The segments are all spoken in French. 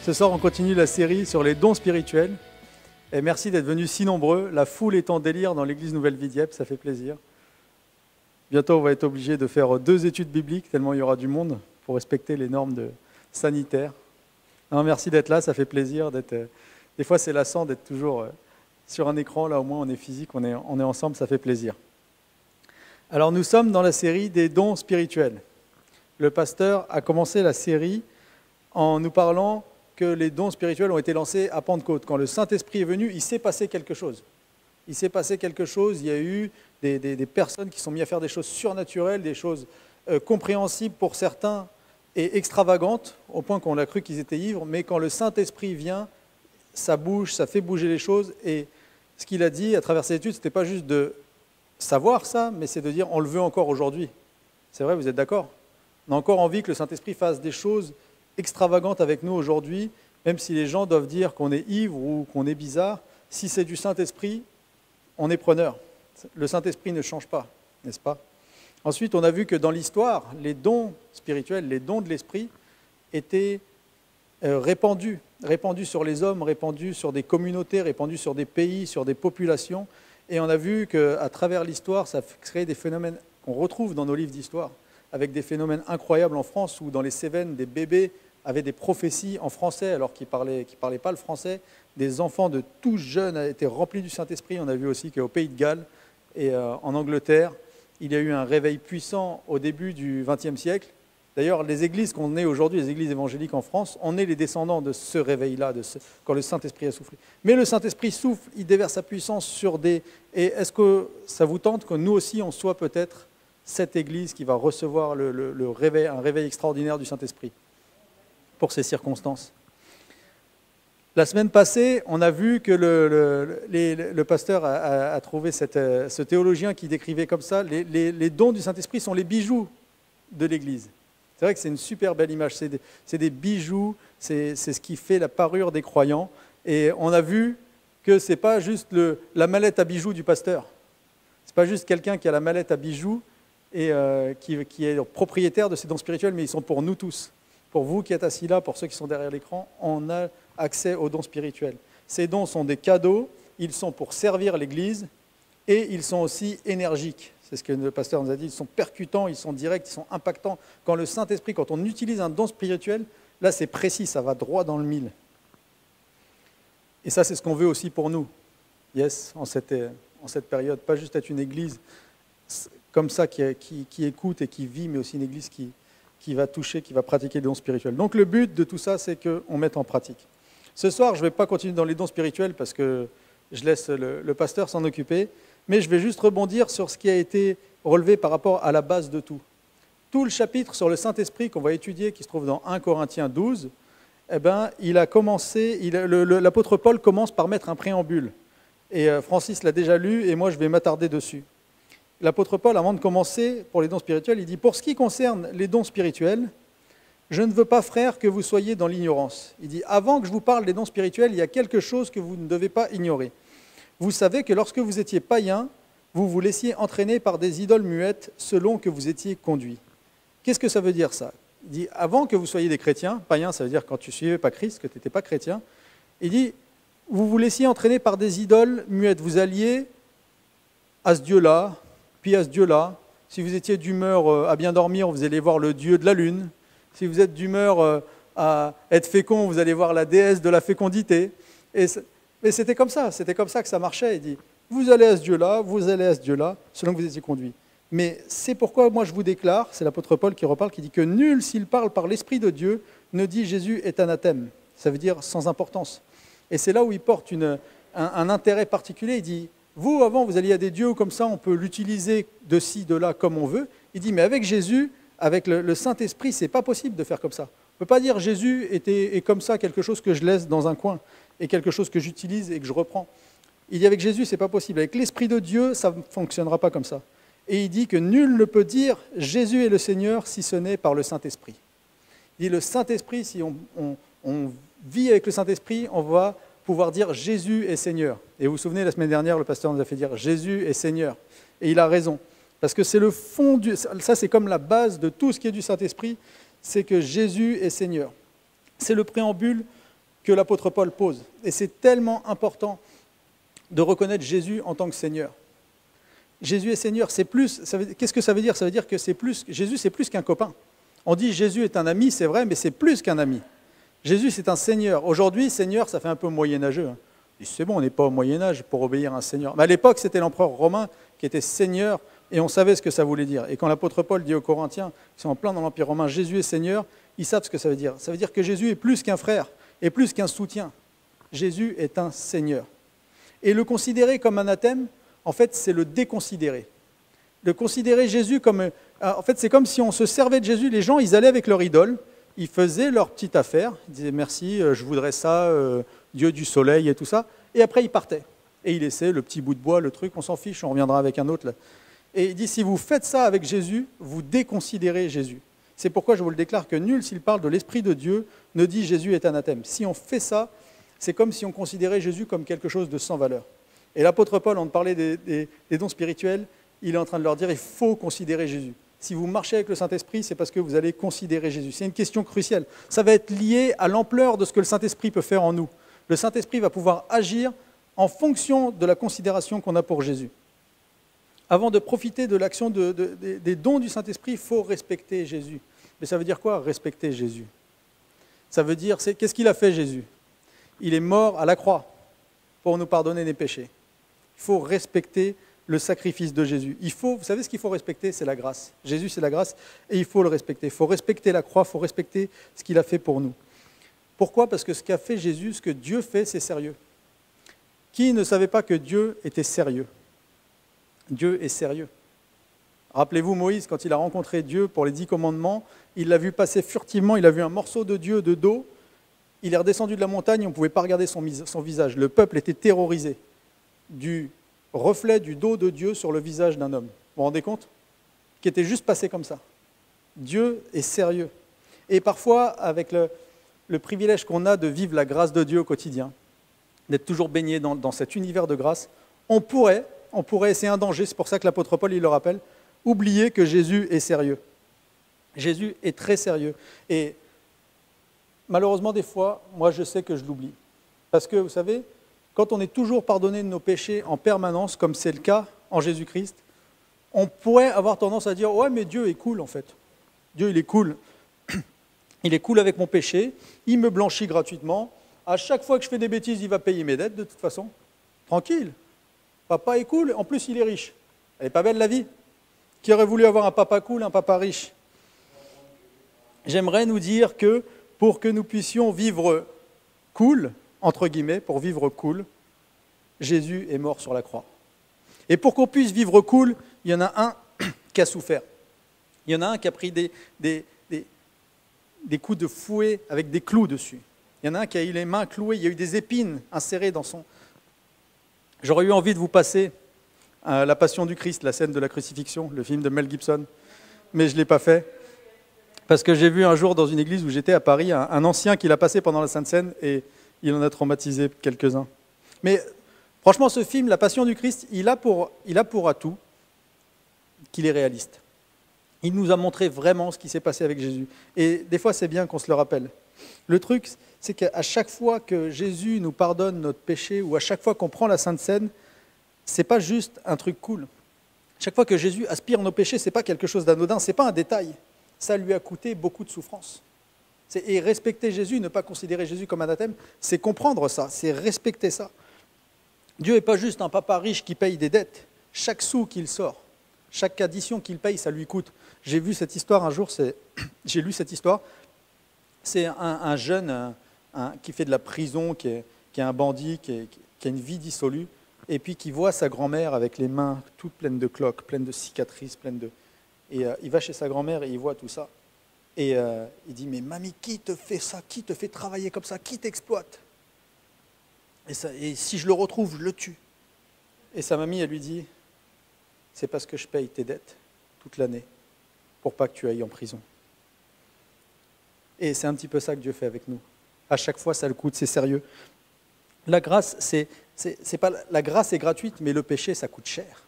Ce soir, on continue la série sur les dons spirituels. Et merci d'être venus si nombreux. La foule est en délire dans l'église Nouvelle-Vie Dieppe, ça fait plaisir. Bientôt, on va être obligé de faire 2 études bibliques, tellement il y aura du monde pour respecter les normes sanitaires. Non, merci d'être là, ça fait plaisir. Des fois, c'est lassant d'être toujours sur un écran. Là, au moins, on est physique, on est ensemble, ça fait plaisir. Alors, nous sommes dans la série des dons spirituels. Le pasteur a commencé la série en nous parlant que les dons spirituels ont été lancés à Pentecôte. Quand le Saint-Esprit est venu, il s'est passé quelque chose. Il s'est passé quelque chose, il y a eu des personnes qui sont mises à faire des choses surnaturelles, des choses compréhensibles pour certains et extravagantes, au point qu'on a cru qu'ils étaient ivres, mais quand le Saint-Esprit vient, ça bouge, ça fait bouger les choses. Et ce qu'il a dit à travers cette étude, ce n'était pas juste de savoir ça, mais c'est de dire on le veut encore aujourd'hui. C'est vrai, vous êtes d'accord ? On a encore envie que le Saint-Esprit fasse des choses extravagantes avec nous aujourd'hui, même si les gens doivent dire qu'on est ivre ou qu'on est bizarre. Si c'est du Saint-Esprit, on est preneur. Le Saint-Esprit ne change pas, n'est-ce pas ? Ensuite, on a vu que dans l'histoire, les dons spirituels, les dons de l'Esprit étaient répandus sur les hommes, répandus sur des communautés, répandus sur des pays, sur des populations. Et on a vu qu'à travers l'histoire, ça crée des phénomènes qu'on retrouve dans nos livres d'histoire, avec des phénomènes incroyables en France, où dans les Cévennes, des bébés avaient des prophéties en français, alors qu'ils ne parlaient pas le français. Des enfants de tout jeunes étaient remplis du Saint-Esprit. On a vu aussi qu'au Pays de Galles et en Angleterre, il y a eu un réveil puissant au début du XXe siècle. D'ailleurs, les églises qu'on est aujourd'hui, les églises évangéliques en France, on est les descendants de ce réveil-là, quand le Saint-Esprit a soufflé. Mais le Saint-Esprit souffle, il déverse sa puissance sur des... Et est-ce que ça vous tente que nous aussi, on soit peut-être cette église qui va recevoir un réveil extraordinaire du Saint-Esprit pour ces circonstances? La semaine passée, on a vu que le pasteur a trouvé ce théologien qui décrivait comme ça, les dons du Saint-Esprit sont les bijoux de l'Église. C'est vrai que c'est une super belle image, c'est des bijoux, c'est ce qui fait la parure des croyants. Et on a vu que ce n'est pas juste la mallette à bijoux du pasteur. Ce n'est pas juste quelqu'un qui a la mallette à bijoux et qui est propriétaire de ces dons spirituels, mais ils sont pour nous tous. Pour vous qui êtes assis là, pour ceux qui sont derrière l'écran, on a accès aux dons spirituels. Ces dons sont des cadeaux, ils sont pour servir l'Église et ils sont aussi énergiques. C'est ce que le pasteur nous a dit, ils sont percutants, ils sont directs, ils sont impactants. Quand le Saint-Esprit, quand on utilise un don spirituel, là c'est précis, ça va droit dans le mille. Et ça c'est ce qu'on veut aussi pour nous, yes, en cette période. Pas juste être une Église comme ça qui écoute et qui vit, mais aussi une Église qui va toucher, qui va pratiquer les dons spirituels. Donc le but de tout ça, c'est qu'on mette en pratique. Ce soir, je ne vais pas continuer dans les dons spirituels parce que je laisse le pasteur s'en occuper, mais je vais juste rebondir sur ce qui a été relevé par rapport à la base de tout. Tout le chapitre sur le Saint-Esprit qu'on va étudier, qui se trouve dans 1 Corinthiens 12, l'apôtre Paul commence par mettre un préambule. Et Francis l'a déjà lu et moi je vais m'attarder dessus. L'apôtre Paul, avant de commencer pour les dons spirituels, il dit « Pour ce qui concerne les dons spirituels, je ne veux pas, frères, que vous soyez dans l'ignorance. » Il dit « Avant que je vous parle des dons spirituels, il y a quelque chose que vous ne devez pas ignorer. Vous savez que lorsque vous étiez païens, vous vous laissiez entraîner par des idoles muettes selon que vous étiez conduits. » Qu'est-ce que ça veut dire ça ? Il dit « Avant que vous soyez des chrétiens, païens, ça veut dire quand tu ne suivais pas Christ, que tu n'étais pas chrétien, il dit « Vous vous laissiez entraîner par des idoles muettes. Vous alliez à ce Dieu-là, puis à ce Dieu-là. Si vous étiez d'humeur à bien dormir, vous allez voir le Dieu de la lune. Si vous êtes d'humeur à être fécond, vous allez voir la déesse de la fécondité. » Et c'était comme ça que ça marchait. Il dit, vous allez à ce Dieu-là, vous allez à ce Dieu-là, selon que vous étiez conduit. Mais c'est pourquoi moi je vous déclare, c'est l'apôtre Paul qui reparle, qui dit que nul, s'il parle par l'Esprit de Dieu, ne dit Jésus est anathème. Ça veut dire sans importance. Et c'est là où il porte un intérêt particulier. Il dit, vous, avant, vous alliez à des dieux comme ça, on peut l'utiliser de ci, de là, comme on veut. Il dit, mais avec Jésus, avec le Saint-Esprit, c'est pas possible de faire comme ça. On ne peut pas dire Jésus est comme ça, quelque chose que je laisse dans un coin, et quelque chose que j'utilise et que je reprends. Il dit, avec Jésus, c'est pas possible. Avec l'Esprit de Dieu, ça ne fonctionnera pas comme ça. Et il dit que nul ne peut dire Jésus est le Seigneur si ce n'est par le Saint-Esprit. Il dit, le Saint-Esprit, si on vit avec le Saint-Esprit, on va pouvoir dire Jésus est Seigneur. Et vous vous souvenez, la semaine dernière, le pasteur nous a fait dire Jésus est Seigneur. Et il a raison. Parce que c'est le fond, ça c'est comme la base de tout ce qui est du Saint-Esprit, c'est que Jésus est Seigneur. C'est le préambule que l'apôtre Paul pose. Et c'est tellement important de reconnaître Jésus en tant que Seigneur. Jésus est Seigneur, c'est plus. Qu'est-ce que ça veut dire? Ça veut dire que Jésus, c'est plus qu'un copain. On dit Jésus est un ami, c'est vrai, mais c'est plus qu'un ami. Jésus, c'est un Seigneur. Aujourd'hui, Seigneur, ça fait un peu moyenâgeux. C'est bon, on n'est pas au Moyen-Âge pour obéir à un Seigneur. Mais à l'époque, c'était l'empereur romain qui était Seigneur, et on savait ce que ça voulait dire. Et quand l'apôtre Paul dit aux Corinthiens, qui sont en plein dans l'Empire romain, Jésus est Seigneur, ils savent ce que ça veut dire. Ça veut dire que Jésus est plus qu'un frère, et plus qu'un soutien. Jésus est un Seigneur. Et le considérer comme anathème, en fait, c'est le déconsidérer. Le considérer Jésus comme... En fait, c'est comme si on se servait de Jésus. Les gens, ils allaient avec leur idole, ils faisaient leur petite affaire, ils disaient merci, je voudrais ça, Dieu du soleil et tout ça, et après ils partaient. Et ils laissaient le petit bout de bois, le truc, on s'en fiche, on reviendra avec un autre. Là. Et il dit, si vous faites ça avec Jésus, vous déconsidérez Jésus. C'est pourquoi je vous le déclare que nul, s'il parle de l'Esprit de Dieu, ne dit Jésus est anathème. Si on fait ça, c'est comme si on considérait Jésus comme quelque chose de sans valeur. Et l'apôtre Paul, on parlait des dons spirituels, il est en train de leur dire, il faut considérer Jésus. Si vous marchez avec le Saint-Esprit, c'est parce que vous allez considérer Jésus. C'est une question cruciale. Ça va être lié à l'ampleur de ce que le Saint-Esprit peut faire en nous. Le Saint-Esprit va pouvoir agir en fonction de la considération qu'on a pour Jésus. Avant de profiter de l'action des dons du Saint-Esprit, il faut respecter Jésus. Mais ça veut dire quoi, respecter Jésus? Ça veut dire, qu'est-ce qu'il a fait Jésus? Il est mort à la croix pour nous pardonner des péchés. Il faut respecter le sacrifice de Jésus. Vous savez ce qu'il faut respecter? C'est la grâce. Jésus, c'est la grâce et il faut le respecter. Il faut respecter la croix, il faut respecter ce qu'il a fait pour nous. Pourquoi? Parce que ce qu'a fait Jésus, ce que Dieu fait, c'est sérieux. Qui ne savait pas que Dieu était sérieux? Dieu est sérieux. Rappelez-vous Moïse, quand il a rencontré Dieu pour les 10 commandements, il l'a vu passer furtivement, il a vu un morceau de Dieu de dos, il est redescendu de la montagne, on ne pouvait pas regarder son visage. Le peuple était terrorisé du reflet du dos de Dieu sur le visage d'un homme. Vous vous rendez compte? Qui était juste passé comme ça. Dieu est sérieux. Et parfois, avec le privilège qu'on a de vivre la grâce de Dieu au quotidien, d'être toujours baigné dans cet univers de grâce, on pourrait, c'est un danger, c'est pour ça que l'apôtre Paul, il le rappelle, oublier que Jésus est sérieux. Jésus est très sérieux. Et malheureusement, des fois, moi, je sais que je l'oublie. Parce que, vous savez, quand on est toujours pardonné de nos péchés en permanence, comme c'est le cas en Jésus-Christ, on pourrait avoir tendance à dire « Ouais, mais Dieu est cool, en fait. Dieu, il est cool. Il est cool avec mon péché, il me blanchit gratuitement. À chaque fois que je fais des bêtises, il va payer mes dettes, de toute façon. Tranquille. Papa est cool, en plus, il est riche. Elle n'est pas belle, la vie? Qui aurait voulu avoir un papa cool, un papa riche? J'aimerais nous dire que pour que nous puissions vivre cool, entre guillemets, pour vivre cool, Jésus est mort sur la croix. Et pour qu'on puisse vivre cool, il y en a un qui a souffert. Il y en a un qui a pris des coups de fouet avec des clous dessus. Il y en a un qui a eu les mains clouées, il y a eu des épines insérées dans son... J'aurais eu envie de vous passer La Passion du Christ, la scène de la crucifixion, le film de Mel Gibson, mais je ne l'ai pas fait. Parce que j'ai vu un jour dans une église où j'étais à Paris, un ancien qui l'a passé pendant la Sainte Seine et il en a traumatisé quelques-uns. Mais franchement, ce film, La Passion du Christ, il a pour atout qu'il est réaliste. Il nous a montré vraiment ce qui s'est passé avec Jésus. Et des fois, c'est bien qu'on se le rappelle. Le truc, c'est qu'à chaque fois que Jésus nous pardonne notre péché ou à chaque fois qu'on prend la Sainte Seine, ce n'est pas juste un truc cool. Chaque fois que Jésus aspire nos péchés, ce n'est pas quelque chose d'anodin, ce n'est pas un détail. Ça lui a coûté beaucoup de souffrance. Et respecter Jésus, ne pas considérer Jésus comme anathème, c'est comprendre ça, c'est respecter ça. Dieu n'est pas juste un papa riche qui paye des dettes. Chaque sou qu'il sort, chaque addition qu'il paye, ça lui coûte. J'ai vu cette histoire un jour, j'ai lu cette histoire. C'est un jeune qui fait de la prison, qui est un bandit, qui a une vie dissolue, et puis qui voit sa grand-mère avec les mains toutes pleines de cloques, pleines de cicatrices, Et il va chez sa grand-mère et il voit tout ça. Et il dit, mais mamie, qui te fait ça? Qui te fait travailler comme ça? Qui t'exploite? Et si je le retrouve, je le tue. Et sa mamie, elle lui dit, c'est parce que je paye tes dettes toute l'année pour pas que tu ailles en prison. Et c'est un petit peu ça que Dieu fait avec nous. À chaque fois, ça le coûte, c'est sérieux. La grâce, la grâce est gratuite, mais le péché, ça coûte cher.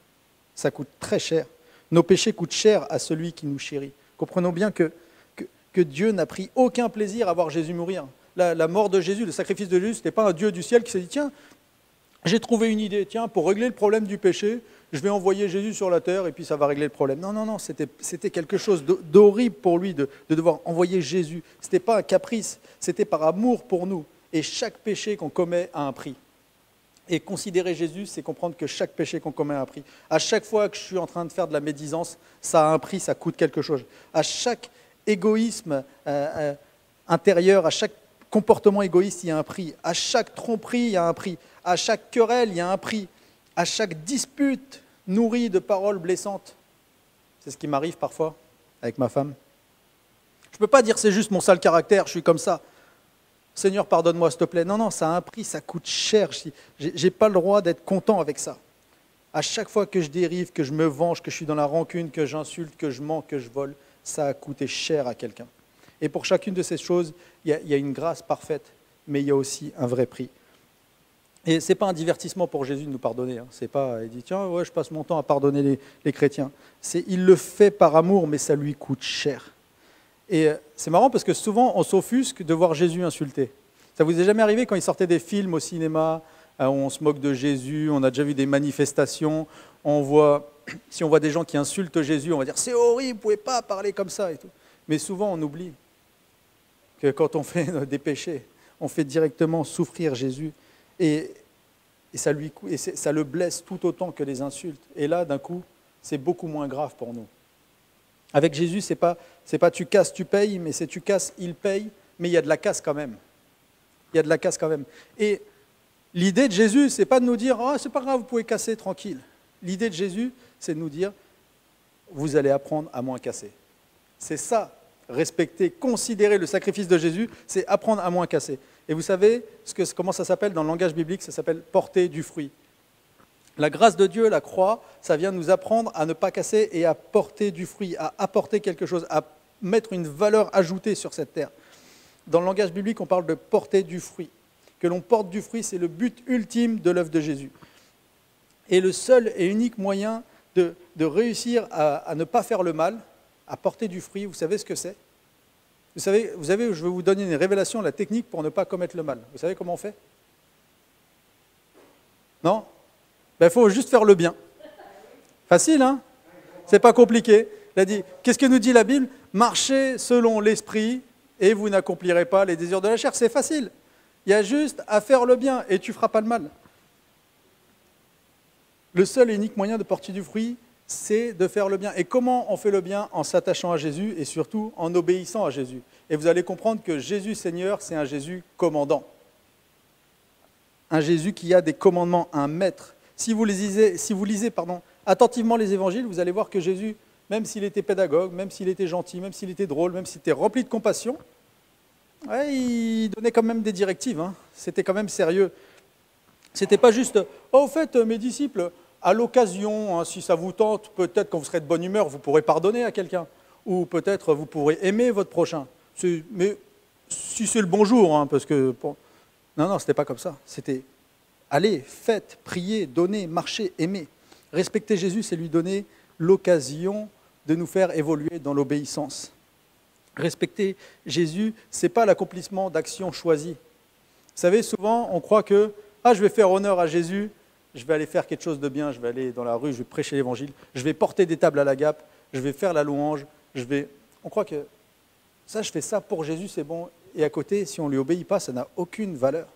Ça coûte très cher. Nos péchés coûtent cher à celui qui nous chérit. Comprenons bien que Dieu n'a pris aucun plaisir à voir Jésus mourir. la mort de Jésus, le sacrifice de Jésus, ce n'était pas un Dieu du ciel qui s'est dit, tiens, j'ai trouvé une idée, tiens, pour régler le problème du péché, je vais envoyer Jésus sur la terre et puis ça va régler le problème. Non, non, non, c'était quelque chose d'horrible pour lui de devoir envoyer Jésus. Ce n'était pas un caprice, c'était par amour pour nous. Et chaque péché qu'on commet a un prix. Et considérer Jésus, c'est comprendre que chaque péché qu'on commet a un prix. À chaque fois que je suis en train de faire de la médisance, ça a un prix, ça coûte quelque chose. À chaque égoïsme intérieur, à chaque comportement égoïste, il y a un prix. À chaque tromperie, il y a un prix. À chaque querelle, il y a un prix. À chaque dispute nourrie de paroles blessantes. C'est ce qui m'arrive parfois avec ma femme. Je ne peux pas dire c'est juste mon sale caractère, je suis comme ça. Seigneur, pardonne-moi, s'il te plaît. Non, non, ça a un prix, ça coûte cher. Je n'ai pas le droit d'être content avec ça. À chaque fois que je dérive, que je me venge, que je suis dans la rancune, que j'insulte, que je mens, que je vole, ça a coûté cher à quelqu'un. Et pour chacune de ces choses, il y a une grâce parfaite, mais il y a aussi un vrai prix. Et ce n'est pas un divertissement pour Jésus de nous pardonner. Hein. C'est pas, il dit, tiens, ouais, je passe mon temps à pardonner les chrétiens. Il le fait par amour, mais ça lui coûte cher. Et c'est marrant parce que souvent, on s'offusque de voir Jésus insulté. Ça vous est jamais arrivé quand il sortait des films au cinéma, où on se moque de Jésus, on a déjà vu des manifestations, si on voit des gens qui insultent Jésus, on va dire « c'est horrible, vous ne pouvez pas parler comme ça ». Et tout. Mais souvent, on oublie que quand on fait des péchés, on fait directement souffrir Jésus. Et ça le blesse tout autant que les insultes. Et là, d'un coup, c'est beaucoup moins grave pour nous. Avec Jésus, c'est pas tu casses, tu payes, mais c'est tu casses, il paye, mais il y a de la casse quand même. Il y a de la casse quand même. Et l'idée de Jésus, c'est pas de nous dire « Ah, c'est pas grave, vous pouvez casser tranquille ». L'idée de Jésus, c'est de nous dire « Vous allez apprendre à moins casser ». C'est ça, respecter, considérer le sacrifice de Jésus, c'est apprendre à moins casser. Et vous savez comment ça s'appelle dans le langage biblique? Ça s'appelle porter du fruit. La grâce de Dieu, la croix, ça vient nous apprendre à ne pas casser et à porter du fruit, à apporter quelque chose, à mettre une valeur ajoutée sur cette terre. Dans le langage biblique, on parle de porter du fruit. Que l'on porte du fruit, c'est le but ultime de l'œuvre de Jésus. Et le seul et unique moyen de réussir à ne pas faire le mal, à porter du fruit, vous savez ce que c'est? Vous savez, je vais vous donner une révélation, la technique pour ne pas commettre le mal. Vous savez comment on fait? Non? Il faut juste faire le bien. Facile, hein? C'est pas compliqué. Il a dit, qu'est-ce que nous dit la Bible? Marchez selon l'esprit et vous n'accomplirez pas les désirs de la chair. C'est facile. Il y a juste à faire le bien et tu ne feras pas le mal. Le seul et unique moyen de porter du fruit, c'est de faire le bien. Et comment on fait le bien? En s'attachant à Jésus et surtout en obéissant à Jésus. Et vous allez comprendre que Jésus Seigneur, c'est un Jésus commandant. Un Jésus qui a des commandements, un maître. Si vous lisez attentivement les évangiles, vous allez voir que Jésus, même s'il était pédagogue, même s'il était gentil, même s'il était drôle, même s'il était rempli de compassion, il donnait quand même des directives. Hein. C'était quand même sérieux. C'était pas juste « Oh, au fait, mes disciples, à l'occasion, hein, si ça vous tente, peut-être quand vous serez de bonne humeur, vous pourrez pardonner à quelqu'un. Ou peut-être vous pourrez aimer votre prochain. Mais si c'est le bonjour, hein, parce que... Bon, non, ce n'était pas comme ça. C'était allez, faites, priez, donnez, marchez, aimez. Respecter Jésus, c'est lui donner l'occasion de nous faire évoluer dans l'obéissance. Respecter Jésus, ce n'est pas l'accomplissement d'actions choisies. Vous savez, souvent, on croit que je vais faire honneur à Jésus, je vais aller faire quelque chose de bien, je vais aller dans la rue, je vais prêcher l'évangile, je vais porter des tables à la Gap, je vais faire la louange, On croit que ça, je fais ça pour Jésus, c'est bon. Et à côté, si on ne lui obéit pas, ça n'a aucune valeur.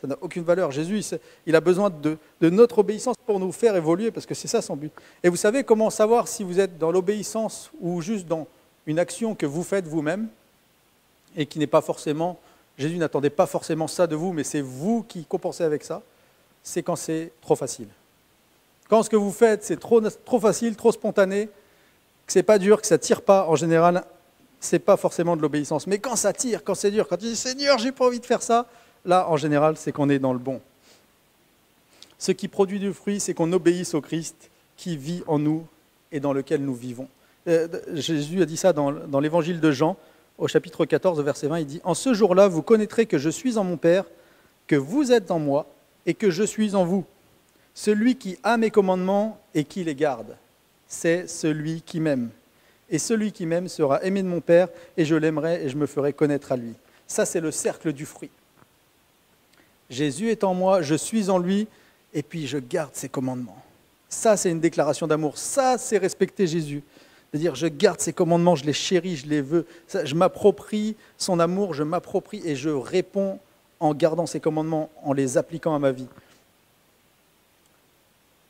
Ça n'a aucune valeur. Jésus, il a besoin de notre obéissance pour nous faire évoluer, parce que c'est ça son but. Et vous savez comment savoir si vous êtes dans l'obéissance ou juste dans une action que vous faites vous-même et qui n'est pas forcément... Jésus n'attendait pas forcément ça de vous, mais c'est vous qui compensez avec ça. C'est quand c'est trop facile. Quand ce que vous faites, c'est trop facile, trop spontané, que c'est pas dur, que ça tire pas, en général, c'est pas forcément de l'obéissance. Mais quand ça tire, quand c'est dur, quand tu dis « Seigneur, j'ai pas envie de faire ça », là, en général, c'est qu'on est dans le bon. Ce qui produit du fruit, c'est qu'on obéisse au Christ qui vit en nous et dans lequel nous vivons. Jésus a dit ça dans l'évangile de Jean, au chapitre 14, verset 20, il dit « En ce jour-là, vous connaîtrez que je suis en mon Père, que vous êtes en moi et que je suis en vous. Celui qui a mes commandements et qui les garde, c'est celui qui m'aime. Et celui qui m'aime sera aimé de mon Père, et je l'aimerai et je me ferai connaître à lui. Ça, c'est le cercle du fruit. Jésus est en moi, je suis en lui, et puis je garde ses commandements. Ça, c'est une déclaration d'amour. Ça, c'est respecter Jésus. C'est-à-dire, je garde ses commandements, je les chéris, je les veux. Ça, je m'approprie son amour, je m'approprie et je réponds en gardant ses commandements, en les appliquant à ma vie.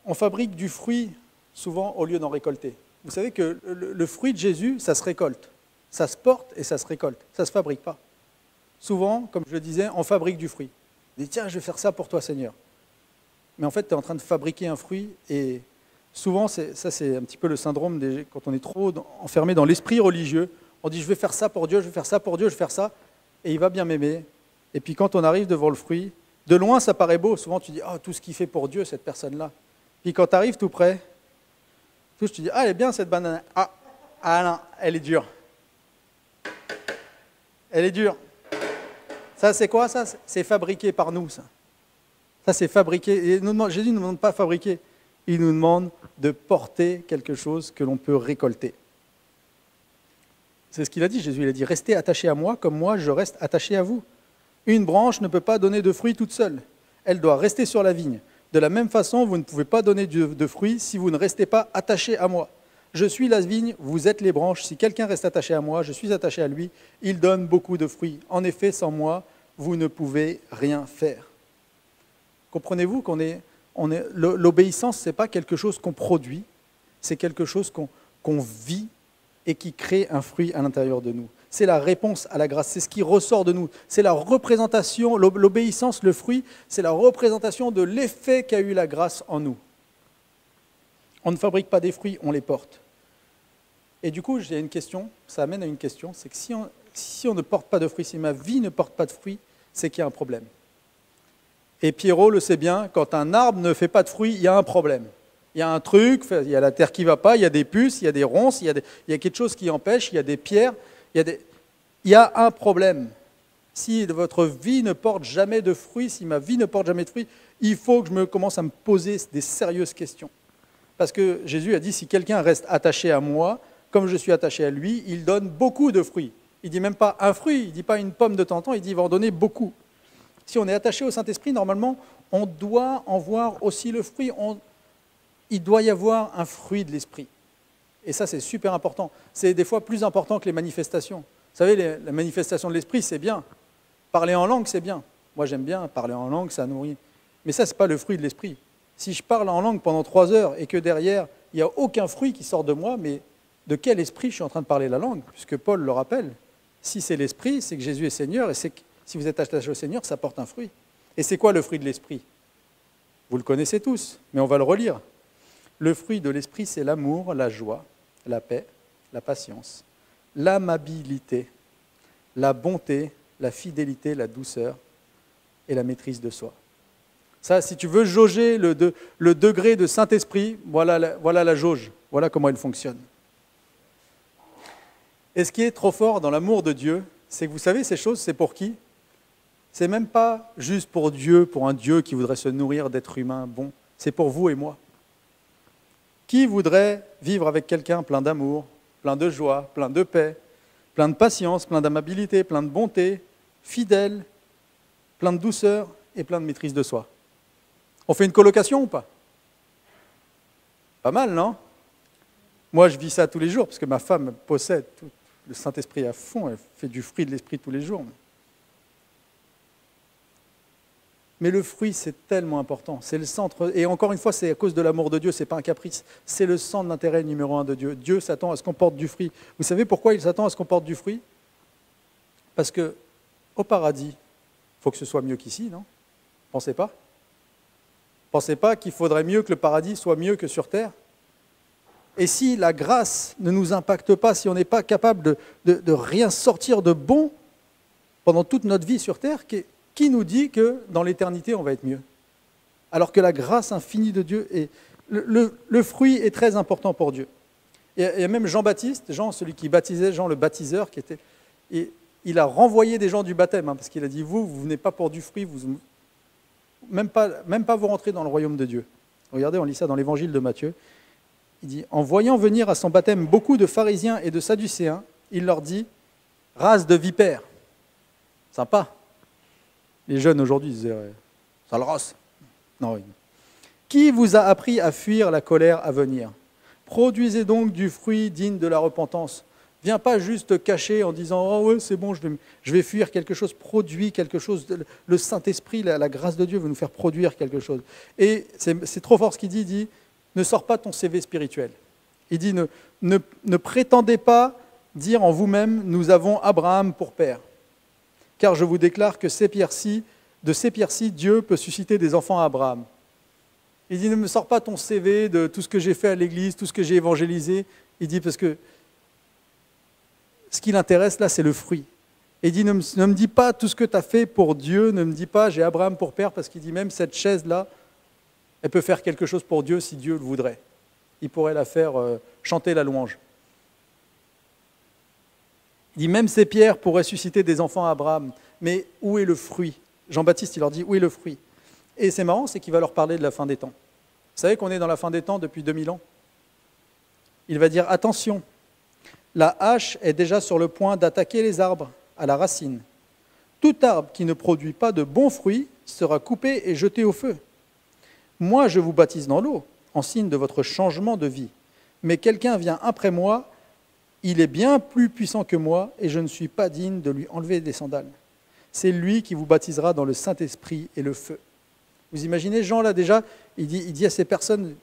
On fabrique du fruit souvent au lieu d'en récolter. Vous savez que le fruit de Jésus, ça se récolte. Ça se porte et ça se récolte. Ça ne se fabrique pas. Souvent, comme je le disais, on fabrique du fruit. On dit, tiens, je vais faire ça pour toi, Seigneur. Mais en fait, tu es en train de fabriquer un fruit et souvent, c'est un petit peu le syndrome quand on est trop enfermé dans l'esprit religieux. On dit, je vais faire ça pour Dieu, je vais faire ça pour Dieu, je vais faire ça, et il va bien m'aimer. Et puis quand on arrive devant le fruit, de loin, ça paraît beau. Souvent, tu dis, oh, tout ce qu'il fait pour Dieu, cette personne-là. Puis quand tu arrives tout près, tu te dis, ah, elle est bien cette banane. Ah non, elle est dure. Elle est dure. Ça, c'est quoi, ça? C'est fabriqué par nous, ça. Ça, c'est fabriqué. Et Jésus ne nous demande pas de fabriquer. Il nous demande de porter quelque chose que l'on peut récolter. C'est ce qu'il a dit, Jésus. Il a dit, restez attachés à moi comme moi, je reste attaché à vous. Une branche ne peut pas donner de fruits toute seule. Elle doit rester sur la vigne. De la même façon, vous ne pouvez pas donner de fruits si vous ne restez pas attachés à moi. Je suis la vigne, vous êtes les branches. Si quelqu'un reste attaché à moi, je suis attaché à lui. Il donne beaucoup de fruits. En effet, sans moi, vous ne pouvez rien faire. Comprenez-vous l'obéissance, ce n'est pas quelque chose qu'on produit, c'est quelque chose qu'on vit et qui crée un fruit à l'intérieur de nous. C'est la réponse à la grâce, c'est ce qui ressort de nous. C'est la représentation, l'obéissance, le fruit, c'est la représentation de l'effet qu'a eu la grâce en nous. On ne fabrique pas des fruits, on les porte. Et du coup, j'ai une question, ça amène à une question, c'est que si on ne porte pas de fruits, si ma vie ne porte pas de fruits, c'est qu'il y a un problème. Et Pierrot le sait bien, quand un arbre ne fait pas de fruits, il y a un problème. Il y a un truc, il y a la terre qui ne va pas, il y a des puces, il y a des ronces, il y a quelque chose qui empêche, il y a des pierres, il y a un problème. Si votre vie ne porte jamais de fruits, si ma vie ne porte jamais de fruits, il faut que je commence à me poser des sérieuses questions. Parce que Jésus a dit, si quelqu'un reste attaché à moi, comme je suis attaché à lui, il donne beaucoup de fruits. Il ne dit même pas un fruit, il ne dit pas une pomme de temps en temps, il dit il va en donner beaucoup. Si on est attaché au Saint-Esprit, normalement, on doit en voir aussi le fruit. Il doit y avoir un fruit de l'Esprit. Et ça, c'est super important. C'est des fois plus important que les manifestations. Vous savez, la manifestation de l'Esprit, c'est bien. Parler en langue, c'est bien. Moi, j'aime bien parler en langue, ça nourrit. Mais ça, ce n'est pas le fruit de l'Esprit. Si je parle en langue pendant 3 heures et que derrière, il n'y a aucun fruit qui sort de moi, mais de quel esprit je suis en train de parler la langue? Puisque Paul le rappelle. Si c'est l'Esprit, c'est que Jésus est Seigneur, et c'est que si vous êtes attaché au Seigneur, ça porte un fruit. Et c'est quoi le fruit de l'Esprit? Vous le connaissez tous, mais on va le relire. Le fruit de l'Esprit, c'est l'amour, la joie, la paix, la patience, l'amabilité, la bonté, la fidélité, la douceur et la maîtrise de soi. Ça, si tu veux jauger le degré de Saint-Esprit, voilà la jauge, voilà comment elle fonctionne. Et ce qui est trop fort dans l'amour de Dieu, c'est que vous savez, ces choses, c'est pour qui? C'est même pas juste pour Dieu, pour un Dieu qui voudrait se nourrir d'êtres humains bons. C'est pour vous et moi. Qui voudrait vivre avec quelqu'un plein d'amour, plein de joie, plein de paix, plein de patience, plein d'amabilité, plein de bonté, fidèle, plein de douceur et plein de maîtrise de soi? On fait une colocation ou pas? Pas mal, non? Moi, je vis ça tous les jours, parce que ma femme possède tout le Saint-Esprit à fond, elle fait du fruit de l'Esprit tous les jours. Mais le fruit, c'est tellement important. C'est le centre. Et encore une fois, c'est à cause de l'amour de Dieu, ce n'est pas un caprice. C'est le centre d'intérêt numéro 1 de Dieu. Dieu s'attend à ce qu'on porte du fruit. Vous savez pourquoi il s'attend à ce qu'on porte du fruit? Parce qu'au paradis, il faut que ce soit mieux qu'ici, non? Pensez pas? Pensez pas qu'il faudrait mieux que le paradis soit mieux que sur terre? Et si la grâce ne nous impacte pas, si on n'est pas capable de rien sortir de bon pendant toute notre vie sur terre, qui nous dit que dans l'éternité, on va être mieux? Alors que la grâce infinie de Dieu, le fruit est très important pour Dieu. Il y a même Jean-Baptiste, Jean, celui qui baptisait, Jean le baptiseur, il a renvoyé des gens du baptême, parce qu'il a dit, vous venez pas pour du fruit, même pas vous rentrez dans le royaume de Dieu. Regardez, on lit ça dans l'évangile de Matthieu. Il dit, en voyant venir à son baptême beaucoup de pharisiens et de sadducéens, il leur dit, race de vipères. Sympa. Les jeunes aujourd'hui disaient « ça le rosse ». Non. Qui vous a appris à fuir la colère à venir? Produisez donc du fruit digne de la repentance. Viens pas juste te cacher en disant « oh ouais, c'est bon, je vais fuir quelque chose ». Produis quelque chose. Le Saint-Esprit, la grâce de Dieu veut nous faire produire quelque chose. Et c'est trop fort ce qu'il dit. Il dit « ne sors pas ton CV spirituel ». Il dit ne prétendez pas dire en vous-même « nous avons Abraham pour père ». Car je vous déclare que de ces pierres-ci, Dieu peut susciter des enfants à Abraham. Il dit, ne me sors pas ton CV de tout ce que j'ai fait à l'église, tout ce que j'ai évangélisé. Il dit, parce que ce qui l'intéresse là, c'est le fruit. Il dit, ne me dis pas tout ce que tu as fait pour Dieu, ne me dis pas, j'ai Abraham pour père, parce qu'il dit, même cette chaise-là, elle peut faire quelque chose pour Dieu si Dieu le voudrait. Il pourrait la faire chanter la louange. Il dit, même ces pierres pourraient susciter des enfants à Abraham. Mais où est le fruit? Jean-Baptiste, il leur dit, où est le fruit? Et c'est marrant, c'est qu'il va leur parler de la fin des temps. Vous savez qu'on est dans la fin des temps depuis 2000 ans? Il va dire, attention, la hache est déjà sur le point d'attaquer les arbres à la racine. Tout arbre qui ne produit pas de bons fruits sera coupé et jeté au feu. Moi, je vous baptise dans l'eau, en signe de votre changement de vie. Mais quelqu'un vient après moi, il est bien plus puissant que moi, et je ne suis pas digne de lui enlever des sandales. C'est lui qui vous baptisera dans le Saint-Esprit et le feu. Vous imaginez, Jean, là déjà, il dit à ces personnes,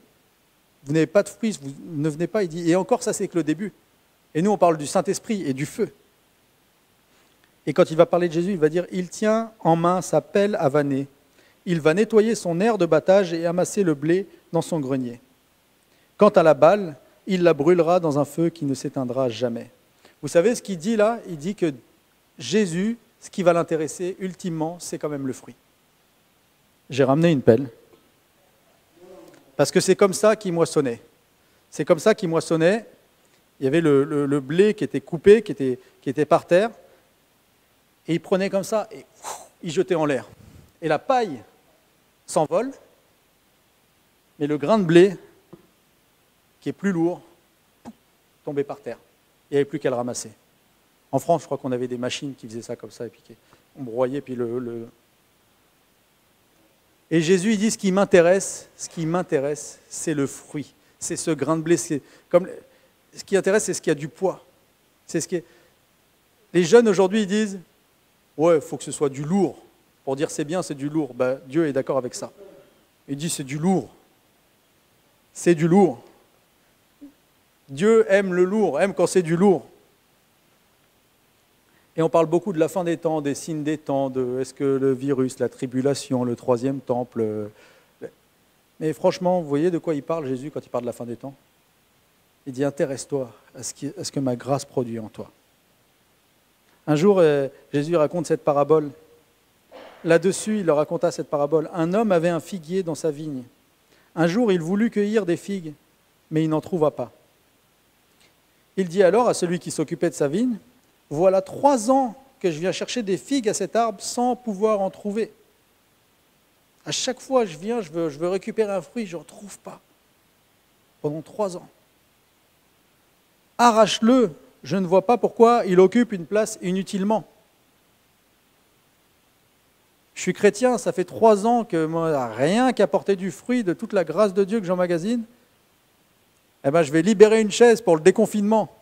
vous n'avez pas de fruits, vous ne venez pas, il dit, et encore ça c'est que le début. Et nous on parle du Saint-Esprit et du feu. Et quand il va parler de Jésus, il va dire, il tient en main sa pelle à vanner. Il va nettoyer son aire de battage et amasser le blé dans son grenier. Quant à la balle, il la brûlera dans un feu qui ne s'éteindra jamais. Vous savez ce qu'il dit là? Il dit que Jésus, ce qui va l'intéresser ultimement, c'est quand même le fruit. J'ai ramené une pelle, parce que c'est comme ça qu'il moissonnait. C'est comme ça qu'il moissonnait. Il y avait le blé qui était coupé, qui était par terre, et il prenait comme ça, et il jetait en l'air. Et la paille s'envole, mais le grain de blé, qui est plus lourd, tombait par terre. Il n'y avait plus qu'à le ramasser. En France, je crois qu'on avait des machines qui faisaient ça comme ça, et puis on broyait, puis Et Jésus, il dit, ce qui m'intéresse, c'est le fruit. C'est ce grain de blé. Ce qui intéresse, c'est ce qui a du poids. Les jeunes, aujourd'hui, ils disent, ouais, il faut que ce soit du lourd. Pour dire c'est bien, c'est du lourd. Ben, Dieu est d'accord avec ça. Il dit, c'est du lourd. C'est du lourd. Dieu aime le lourd, aime quand c'est du lourd. Et on parle beaucoup de la fin des temps, des signes des temps, de est-ce que le virus, la tribulation, le troisième temple. Mais franchement, vous voyez de quoi il parle Jésus quand il parle de la fin des temps? Il dit, intéresse-toi à ce que ma grâce produit en toi. Un jour, Jésus raconte cette parabole. Là-dessus, il leur raconta cette parabole. Un homme avait un figuier dans sa vigne. Un jour, il voulut cueillir des figues, mais il n'en trouva pas. Il dit alors à celui qui s'occupait de sa vigne, « Voilà 3 ans que je viens chercher des figues à cet arbre sans pouvoir en trouver. À chaque fois je viens, je veux récupérer un fruit, je n'en trouve pas. Pendant 3 ans. Arrache-le, je ne vois pas pourquoi il occupe une place inutilement. Je suis chrétien, ça fait 3 ans que moi, rien qu'apporter du fruit de toute la grâce de Dieu que j'emmagasine. Eh bien, je vais libérer une chaise pour le déconfinement. »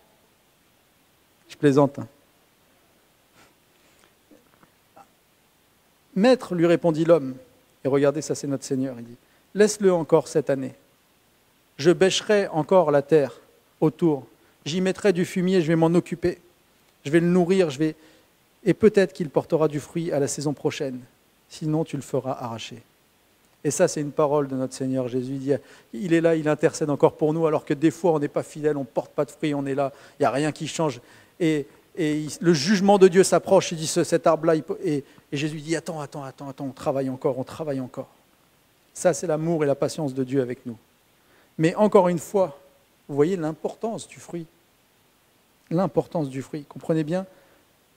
Je plaisante. « Maître, lui répondit l'homme, et regardez, ça c'est notre Seigneur, il dit, « Laisse-le encore cette année. Je bêcherai encore la terre autour. J'y mettrai du fumier, je vais m'en occuper. Je vais le nourrir, et peut-être qu'il portera du fruit à la saison prochaine. Sinon, tu le feras arracher. » Et ça, c'est une parole de notre Seigneur Jésus. Il est là, il intercède encore pour nous, alors que des fois, on n'est pas fidèle, on ne porte pas de fruits, on est là, il n'y a rien qui change. Et le jugement de Dieu s'approche, il dit, cet arbre-là, et Jésus dit, attends, on travaille encore. Ça, c'est l'amour et la patience de Dieu avec nous. Mais encore une fois, vous voyez l'importance du fruit. L'importance du fruit. Comprenez bien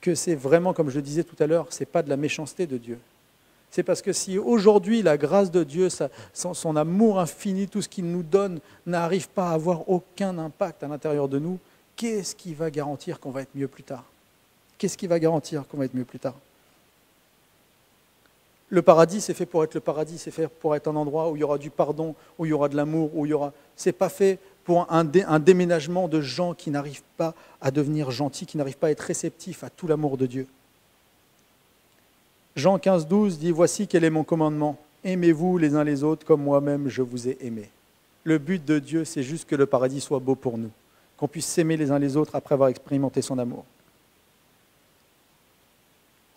que c'est vraiment, comme je le disais tout à l'heure, ce n'est pas de la méchanceté de Dieu. C'est parce que si aujourd'hui la grâce de Dieu, son amour infini, tout ce qu'il nous donne, n'arrive pas à avoir aucun impact à l'intérieur de nous, qu'est-ce qui va garantir qu'on va être mieux plus tard? Qu'est-ce qui va garantir qu'on va être mieux plus tard? Le paradis, c'est fait pour être le paradis, c'est fait pour être un endroit où il y aura du pardon, où il y aura de l'amour, où il y aura... C'est pas fait pour un déménagement de gens qui n'arrivent pas à devenir gentils, qui n'arrivent pas à être réceptifs à tout l'amour de Dieu. Jean 15, 12 dit « Voici quel est mon commandement. Aimez-vous les uns les autres comme moi-même je vous ai aimés. » Le but de Dieu, c'est juste que le paradis soit beau pour nous, qu'on puisse s'aimer les uns les autres après avoir expérimenté son amour.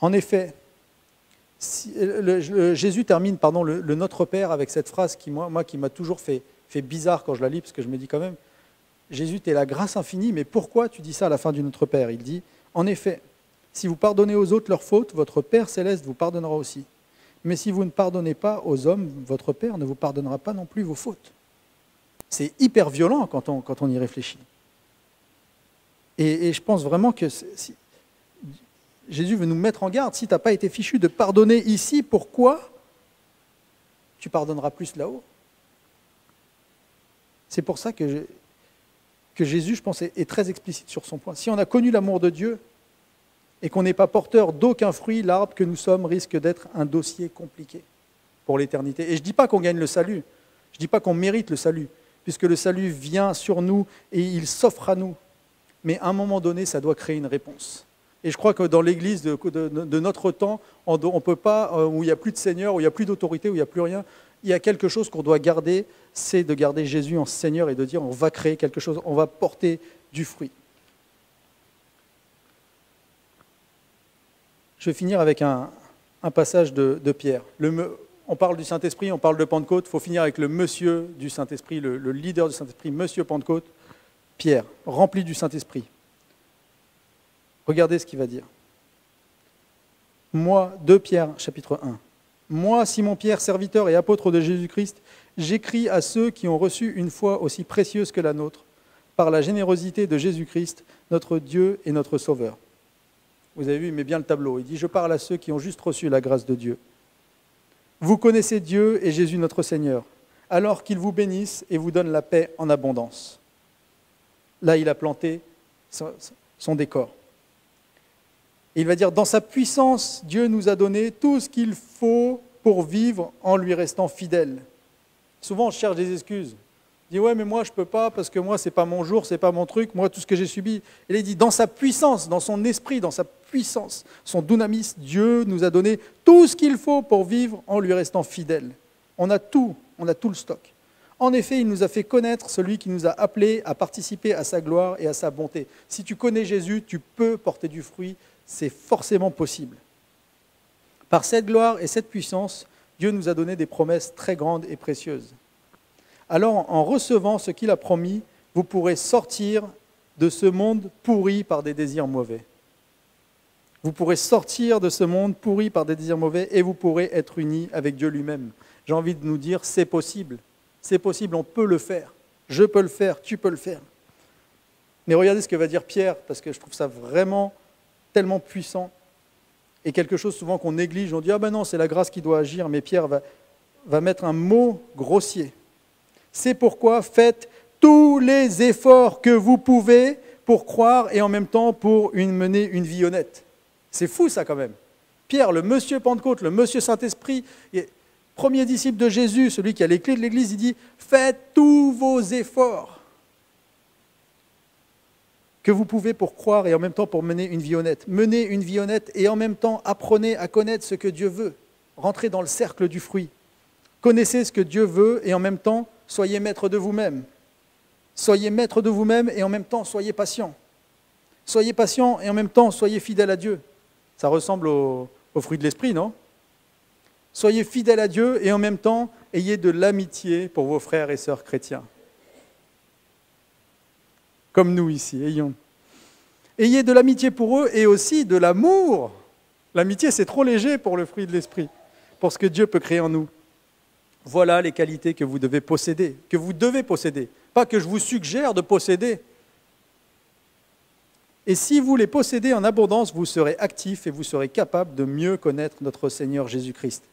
En effet, Jésus termine le Notre Père avec cette phrase qui m'a toujours fait bizarre quand je la lis, parce que je me dis quand même, Jésus, tu es la grâce infinie, mais pourquoi tu dis ça à la fin du Notre Père? Il dit, en effet, si vous pardonnez aux autres leurs fautes, votre Père céleste vous pardonnera aussi. Mais si vous ne pardonnez pas aux hommes, votre Père ne vous pardonnera pas non plus vos fautes. C'est hyper violent quand on y réfléchit. Et je pense vraiment que Jésus veut nous mettre en garde. Si tu n'as pas été fichu de pardonner ici, pourquoi tu pardonneras plus là-haut? C'est pour ça que Jésus, je pense, est très explicite sur son point. Si on a connu l'amour de Dieu et qu'on n'est pas porteur d'aucun fruit, l'arbre que nous sommes risque d'être un dossier compliqué pour l'éternité. Et je ne dis pas qu'on gagne le salut, je ne dis pas qu'on mérite le salut, puisque le salut vient sur nous et il s'offre à nous. Mais à un moment donné, ça doit créer une réponse. Et je crois que dans l'Église de notre temps, on ne peut pas, où il n'y a plus de Seigneur, où il n'y a plus d'autorité, où il n'y a plus rien, il y a quelque chose qu'on doit garder, c'est de garder Jésus en Seigneur et de dire on va créer quelque chose, on va porter du fruit. Je vais finir avec un passage de Pierre. On parle du Saint-Esprit, on parle de Pentecôte, il faut finir avec le monsieur du Saint-Esprit, le leader du Saint-Esprit, monsieur Pentecôte, Pierre, rempli du Saint-Esprit. Regardez ce qu'il va dire. Moi, 2 Pierre, chapitre 1. Moi, Simon Pierre, serviteur et apôtre de Jésus-Christ, j'écris à ceux qui ont reçu une foi aussi précieuse que la nôtre, par la générosité de Jésus-Christ, notre Dieu et notre Sauveur. Vous avez vu, il met bien le tableau. Il dit, je parle à ceux qui ont juste reçu la grâce de Dieu. Vous connaissez Dieu et Jésus notre Seigneur, alors qu'il vous bénisse et vous donne la paix en abondance. Là, il a planté son décor. Et il va dire, dans sa puissance, Dieu nous a donné tout ce qu'il faut pour vivre en lui restant fidèle. Souvent, on cherche des excuses. On dit, ouais, mais moi, je ne peux pas, parce que moi, ce n'est pas mon jour, ce n'est pas mon truc, moi, tout ce que j'ai subi. Et il dit, dans sa puissance, dans son esprit, dans sa puissance, son dunamis, Dieu nous a donné tout ce qu'il faut pour vivre en lui restant fidèle. On a tout le stock. En effet, il nous a fait connaître celui qui nous a appelés à participer à sa gloire et à sa bonté. Si tu connais Jésus, tu peux porter du fruit, c'est forcément possible. Par cette gloire et cette puissance, Dieu nous a donné des promesses très grandes et précieuses. Alors, en recevant ce qu'il a promis, vous pourrez sortir de ce monde pourri par des désirs mauvais. Vous pourrez sortir de ce monde pourri par des désirs mauvais et vous pourrez être unis avec Dieu lui-même. J'ai envie de nous dire, c'est possible. C'est possible, on peut le faire. Je peux le faire, tu peux le faire. Mais regardez ce que va dire Pierre, parce que je trouve ça vraiment tellement puissant et quelque chose souvent qu'on néglige. On dit, ah ben non, c'est la grâce qui doit agir, mais Pierre va mettre un mot grossier. C'est pourquoi faites tous les efforts que vous pouvez pour croire et en même temps pour mener une vie honnête. C'est fou ça quand même. Pierre, le monsieur Pentecôte, le monsieur Saint-Esprit, premier disciple de Jésus, celui qui a les clés de l'Église, il dit « Faites tous vos efforts que vous pouvez pour croire et en même temps pour mener une vie honnête. Menez une vie honnête et en même temps apprenez à connaître ce que Dieu veut. Rentrez dans le cercle du fruit. Connaissez ce que Dieu veut et en même temps soyez maître de vous-même. Soyez maître de vous-même et en même temps soyez patient. Soyez patient et en même temps soyez fidèle à Dieu. » Ça ressemble au fruit de l'esprit, non ? Soyez fidèles à Dieu et en même temps, ayez de l'amitié pour vos frères et sœurs chrétiens. Comme nous ici, ayons. Ayez de l'amitié pour eux et aussi de l'amour. L'amitié, c'est trop léger pour le fruit de l'esprit, pour ce que Dieu peut créer en nous. Voilà les qualités que vous devez posséder, que vous devez posséder. Pas que je vous suggère de posséder. Et si vous les possédez en abondance, vous serez actifs et vous serez capables de mieux connaître notre Seigneur Jésus-Christ.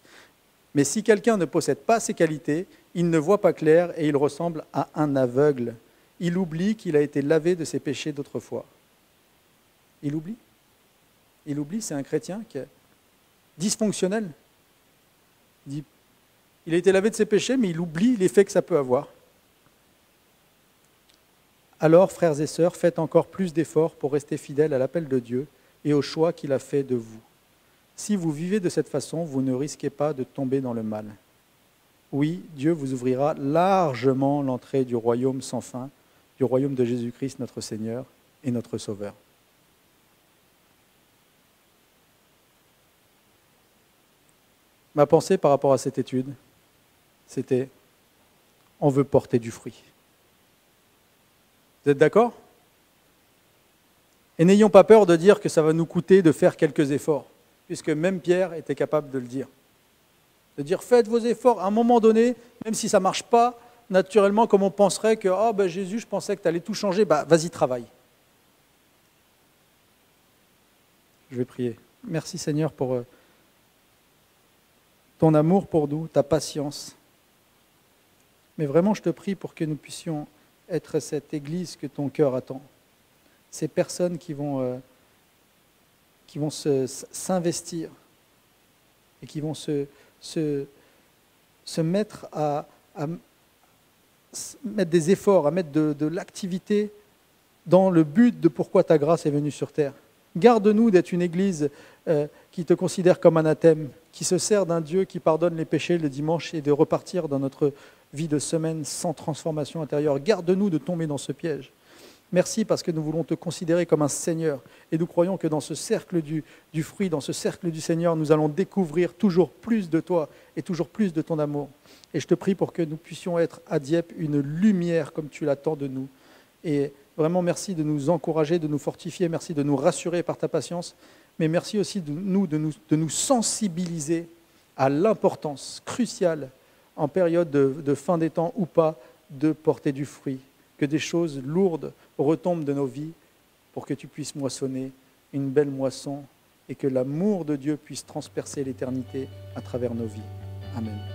Mais si quelqu'un ne possède pas ces qualités, il ne voit pas clair et il ressemble à un aveugle. Il oublie qu'il a été lavé de ses péchés d'autrefois. Il oublie. Il oublie, c'est un chrétien qui est dysfonctionnel. Il dit, il a été lavé de ses péchés, mais il oublie l'effet que ça peut avoir. Alors, frères et sœurs, faites encore plus d'efforts pour rester fidèles à l'appel de Dieu et au choix qu'il a fait de vous. Si vous vivez de cette façon, vous ne risquez pas de tomber dans le mal. Oui, Dieu vous ouvrira largement l'entrée du royaume sans fin, du royaume de Jésus-Christ, notre Seigneur et notre Sauveur. Ma pensée par rapport à cette étude, c'était « on veut porter du fruit ». Vous êtes d'accord? Et n'ayons pas peur de dire que ça va nous coûter de faire quelques efforts, puisque même Pierre était capable de le dire. De dire, faites vos efforts, à un moment donné, même si ça ne marche pas, naturellement, comme on penserait que oh, ben Jésus, je pensais que tu allais tout changer, vas-y, travaille. Je vais prier. Merci Seigneur pour ton amour pour nous, ta patience. Mais vraiment, je te prie pour que nous puissions être cette Église que ton cœur attend. Ces personnes qui vont s'investir et qui vont se mettre à mettre des efforts, à mettre de l'activité dans le but de pourquoi ta grâce est venue sur terre. Garde-nous d'être une Église qui te considère comme anathème, qui se sert d'un Dieu qui pardonne les péchés le dimanche et de repartir dans notre vie de semaine sans transformation intérieure. Garde-nous de tomber dans ce piège. Merci parce que nous voulons te considérer comme un Seigneur et nous croyons que dans ce cercle du fruit, dans ce cercle du Seigneur, nous allons découvrir toujours plus de toi et toujours plus de ton amour. Et je te prie pour que nous puissions être à Dieppe une lumière comme tu l'attends de nous. Et vraiment merci de nous encourager, de nous fortifier, merci de nous rassurer par ta patience, mais merci aussi de nous sensibiliser à l'importance cruciale en période de fin des temps ou pas de porter du fruit. Que des choses lourdes retombent de nos vies pour que tu puisses moissonner une belle moisson et que l'amour de Dieu puisse transpercer l'éternité à travers nos vies. Amen.